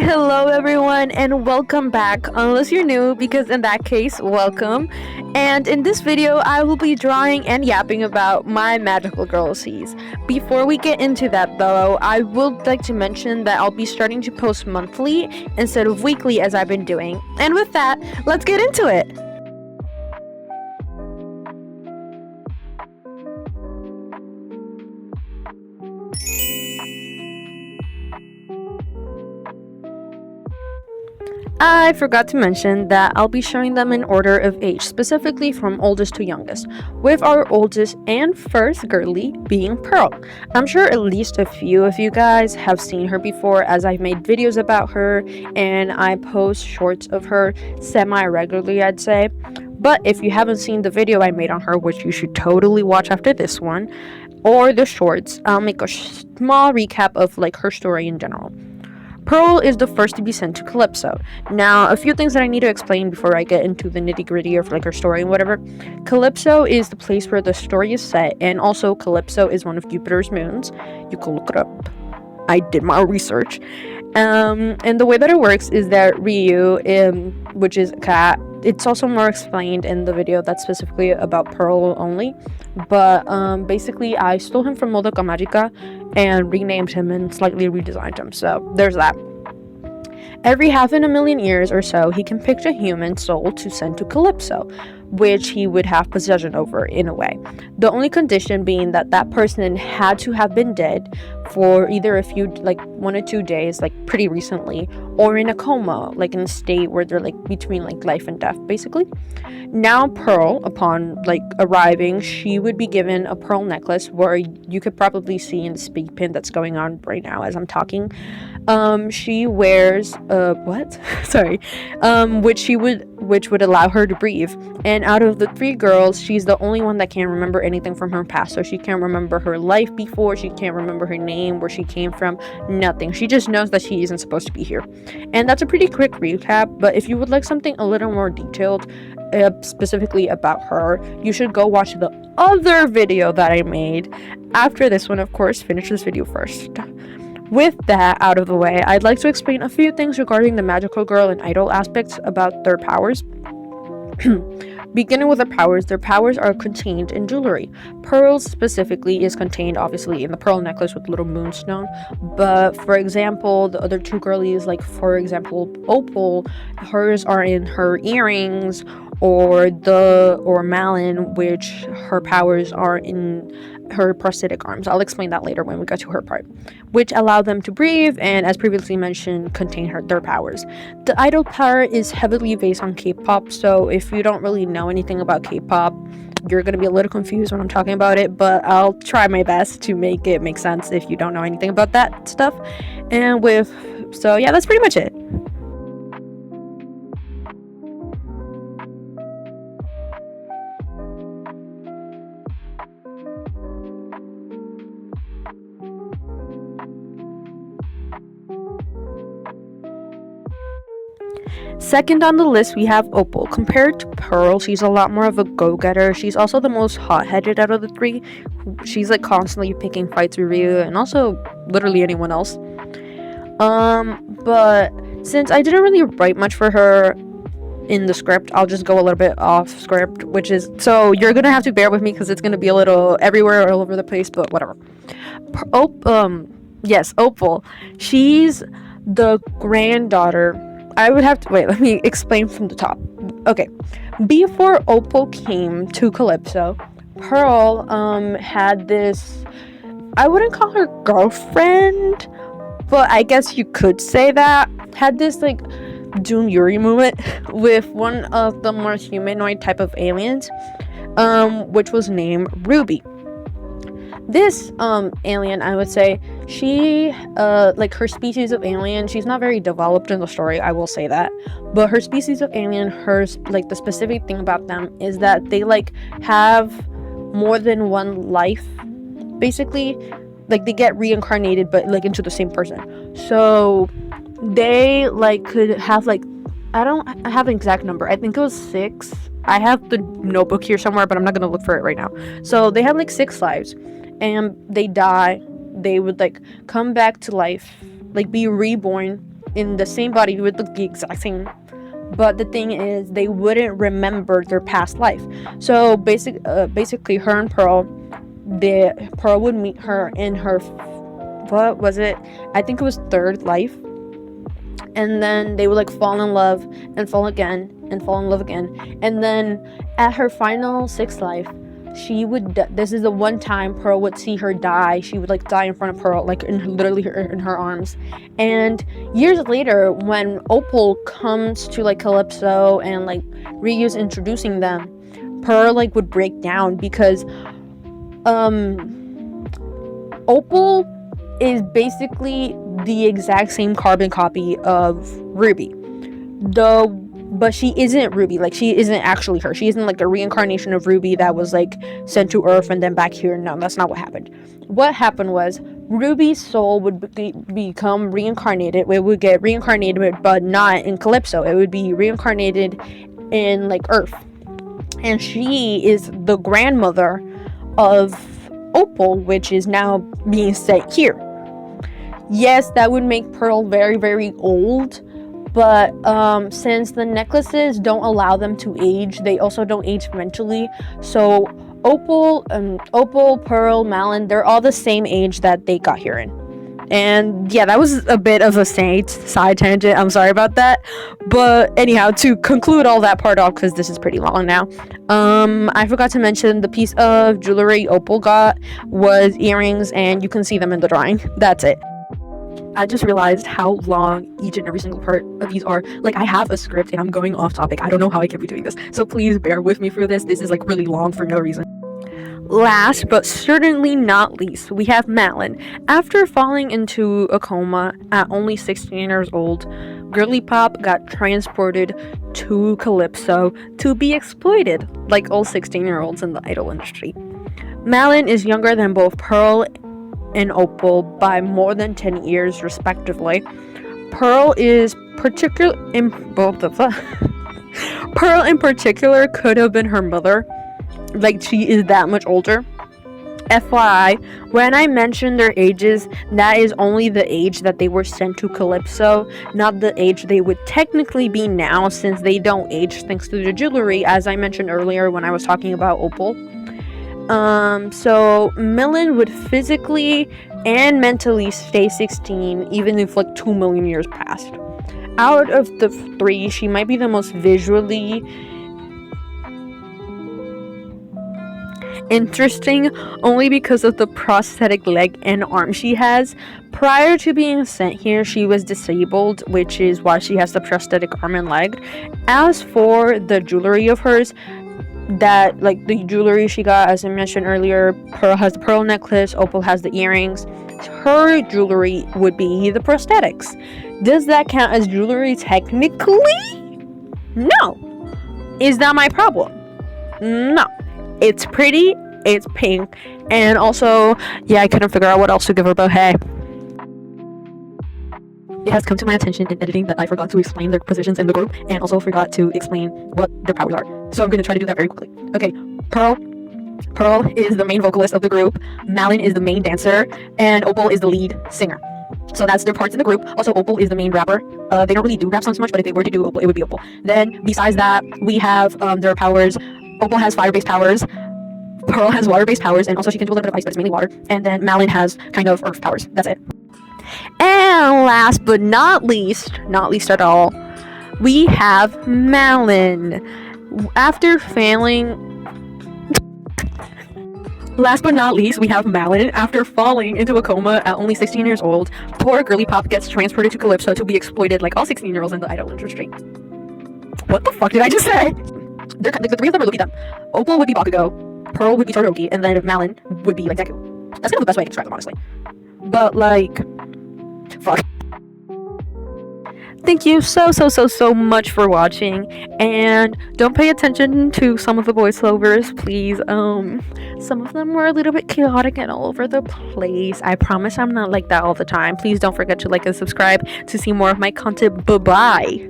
Hello, everyone, and welcome back. Unless you're new, because in that case, welcome. And in this video, I will be drawing and yapping about my magical girlsies. Before we get into that, though, I would like to mention that I'll be starting to post monthly instead of weekly as I've been doing. And with that, let's get into it. I forgot to mention that I'll be showing them in order of age, specifically from oldest to youngest, with our oldest and first girly being Pearl. I'm sure at least a few of you guys have seen her before, as I've made videos about her and I post shorts of her semi-regularly, I'd say. But if you haven't seen the video I made on her, which you should totally watch after this one, or the shorts, I'll make a small recap of her story in general. Pearl is the first to be sent to Calypso. Now, a few things that I need to explain before I get into the nitty-gritty of her story and whatever. Calypso is the place where the story is set, and also Calypso is one of Jupiter's moons. You can look it up. I did my research. And the way that it works is that Ryu, which is a cat, it's also more explained in the video that's specifically about Pearl only. But basically, I stole him from Modoka Magica and renamed him and slightly redesigned him. So there's that. Every half in a million years or so, he can pick a human soul to send to Calypso, which he would have possession over in a way. The only condition being that that person had to have been dead for either a few, 1 or 2 days, pretty recently, or in a coma, in a state where they're between life and death, basically. Now Pearl, upon arriving, she would be given a pearl necklace, where you could probably see in the speed pin that's going on right now as I'm talking. She wears which would allow her to breathe. And out of the 3 girls, she's the only one that can't remember anything from her past. So she can't remember her life before, she can't remember her name, where she came from, nothing. She just knows that she isn't supposed to be here. And that's a pretty quick recap, but if you would like something a little more detailed, specifically about her, you should go watch the other video that I made after this one. Of course, finish this video first. With that out of the way, I'd like to explain a few things regarding the magical girl and idol aspects about their powers. Beginning with their powers are contained in jewelry. Pearls specifically is contained obviously in the pearl necklace with little moonstone, but for example, the other 2 girlies, for example Opal, hers are in her earrings, or Malin, which her powers are in her prosthetic arms. I'll explain that later when we get to her part, which allow them to breathe and, as previously mentioned, contain their powers. The idol power is heavily based on K-pop, so if you don't really know anything about K-pop, you're going to be a little confused when I'm talking about it, but I'll try my best to make it make sense if you don't know anything about that stuff. So yeah, that's pretty much it. Second on the list, we have Opal. Compared to Pearl, she's a lot more of a go-getter. She's also the most hot-headed out of the 3. She's constantly picking fights with Ryu and also literally anyone else. But since I didn't really write much for her in the script, I'll just go a little bit off script, so you're gonna have to bear with me because it's gonna be a little everywhere, all over the place, but whatever. Opal. She's the granddaughter. I would have to wait, let me explain from the top. Okay. Before Opal came to Calypso, Pearl had this, I wouldn't call her girlfriend, but I guess you could say that, had this Jun Yuri moment with one of the more humanoid type of aliens, which was named Ruby. This alien, I would say, she her species of alien, she's not very developed in the story, I will say that, but her species of alien, the specific thing about them is that they have more than one life, basically. They get reincarnated but into the same person, so they could have I don't have an exact number, I think it was 6. I have the notebook here somewhere, but I'm not gonna look for it right now. So they have 6 lives, and they die. They would come back to life, be reborn in the same body, would look the exact same. But the thing is, they wouldn't remember their past life. So basically, her and Pearl, Pearl would meet her in her, what was it? I think it was third life. And then they would like fall in love and fall again and fall in love again. And then at her final sixth life, she would, this is the one time Pearl would see her die. She would like die in front of Pearl, like literally in her arms. And years later, when Opal comes to like Calypso and like Ryu's introducing them, Pearl like would break down because Opal is basically the exact same carbon copy of Ruby, but she isn't Ruby. Like, she isn't actually her. She isn't like a reincarnation of Ruby that was like sent to Earth and then back here. No, that's not what happened. What happened was Ruby's soul would become reincarnated. It would get reincarnated, but not in Calypso. It would be reincarnated in like Earth, and she is the grandmother of Opal, which is now being set here. Yes, that would make Pearl very, very old, but since the necklaces don't allow them to age, they also don't age mentally. So Opal, Pearl, Malin, they're all the same age that they got here in. And yeah, that was a bit of a side tangent. I'm sorry about that. But anyhow, to conclude all that part off, because this is pretty long now, I forgot to mention the piece of jewelry Opal got was earrings, and you can see them in the drawing. That's it. I just realized how long each and every single part of these are. Like, I have a script and I'm going off topic. I don't know how I can be doing this. So please bear with me for this. This is like really long for no reason. Last but certainly not least, we have Malin. After falling into a coma at only 16 years old, Girly Pop got transported to Calypso to be exploited like all 16-year-olds in the idol industry. Malin is younger than both Pearl and Opal by more than 10 years respectively. Pearl in particular could have been her mother. Like, she is that much older. FYI, when I mentioned their ages, that is only the age that they were sent to Calypso, not the age they would technically be now, since they don't age thanks to the jewelry, as I mentioned earlier when I was talking about Opal. So Malin would physically and mentally stay 16 even if like 2 million years passed. Out of the three, she might be the most visually interesting only because of the prosthetic leg and arm she has. Prior to being sent here, she was disabled, which is why she has the prosthetic arm and leg. As for the jewelry of hers, that like the jewelry she got, as I mentioned earlier, Pearl has the pearl necklace, Opal has the earrings. Her jewelry would be the prosthetics. Does that count as jewelry technically? No. Is that my problem? No. It's pretty, it's pink, and also, yeah, I couldn't figure out what else to give her, but hey. It has come to my attention in editing that I forgot to explain their positions in the group, and also forgot to explain what their powers are. So I'm going to try to do that very quickly. Okay, Pearl is the main vocalist of the group, Malin is the main dancer, and Opal is the lead singer. So that's their parts in the group. Also, Opal is the main rapper. They don't really do rap songs much, but if they were to do Opal, it would be Opal. Then, besides that, we have their powers. Opal has fire-based powers, Pearl has water-based powers, and also she can do a little bit of ice, but it's mainly water. And then Malin has kind of earth powers. That's it. And last but not least at all, we have Malin. After falling into a coma at only 16 years old, poor Girly Pop gets transported to Calypso to be exploited like all 16-year-olds in the idol industry. What the fuck did I just say? The three of them are Luffy them. Opal would be Bakugo, Pearl would be Todoroki, and then Malin would be like Deku. That's kind of the best way to describe them, honestly. But like, fuck. Thank you so much for watching, and don't pay attention to some of the voiceovers, please. Some of them were a little bit chaotic and all over the place. I promise I'm not like that all the time. Please don't forget to like and subscribe to see more of my content. Bye bye.